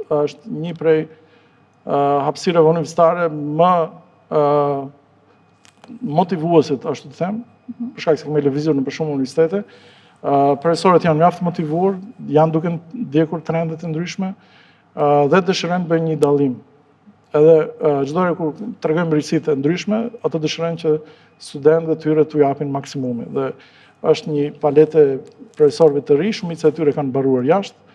është një prej hapësirave universitare më motivuesit, ashtu të them, për shkak se kemi lëvizur në për shumë universitete. Profesorët janë mjaft motivuar, janë duke ndjekur trendet e ndryshme dhe dëshirojnë të bëjnë një dallim. Edhe çdo herë kur tregojmë rritësitë e ndryshme, ato dëshirojnë që studentët e tyre t'u japin maksimumin. Dhe është një palete profesorëve të ri, shumica e tyre kanë mbaruar jashtë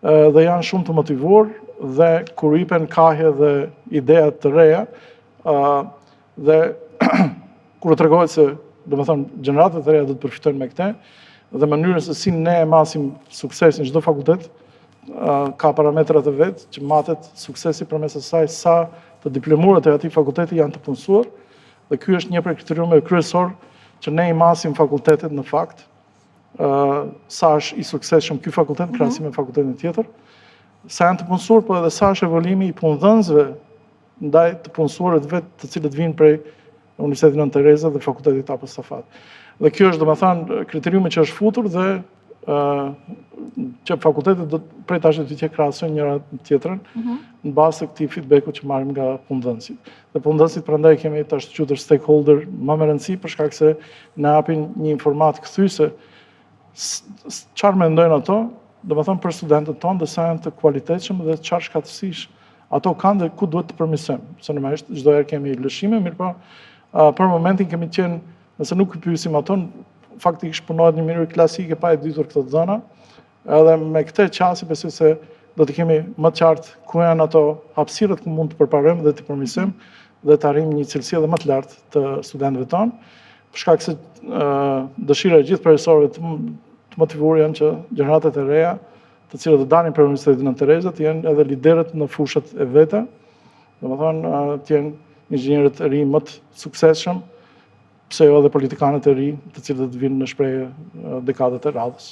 dhe janë shumë të motivuar dhe kur hipen kahje dhe ideja të reja dhe kur tregohet se, domethënë, gjeneratat e reja do të përfitojnë me këtë dhe mënyrën se si ne e masim suksesin çdo fakultet ka parametrat e vet që matet suksesi përmes asaj sa të diplomuarët e atij fakulteti janë të punësuar dhe ky është një prej kriteriumeve kryesor që ne i masim fakultetet në fakt sa është i suksesshëm ky fakultet në krahasim me fakultetin tjetër, sa janë të punësuar, po edhe sa është evolimi i punëdhënësve ndaj të punësuarët vetë të cilët vinë prej Universitetit Nën Tereza dhe Fakultetit Apo Stafat. Dhe kjo është, domethënë, kriteriumi që është futur dhe që fakultetet do prej tash do të krahasojnë njëra tjetrën në bazë të këtij feedbacku që marrim nga punëdhënësit. Dhe punëdhënësit prandaj kemi tash të quajtur stakeholder më me rëndësi për shkak se na japin një informat kthyese çfarë mendojnë ato, domethënë për studentët tonë, dhe sa janë të kualitetshëm dhe çfarë shkatësish ato kanë dhe ku duhet të përmirësojmë. Se normalisht çdo herë kemi lëshime, mirëpo për momentin kemi qenë, nëse nuk i pyesim ato, faktikisht punohet në mënyrë klasike pa e ditur këto zona, edhe me këtë qasje besoj se do të kemi më të qartë ku janë ato hapësirët ku mund të përparojmë dhe të përmirësojmë dhe të arrijmë një cilësi edhe më të lartë të studentëve tonë, për shkak se dëshira e gjithë profesorëve të motivuar janë që gjeneratat e reja, të cilët do dalin për Universitetin Nën Tereza, të jenë edhe liderët në fushat e veta, domethënë të jenë inxhinierët e ri më të suksesshëm, pse jo edhe politikanët e ri, të cilët do të vinë në shprehje dekadat e radhës.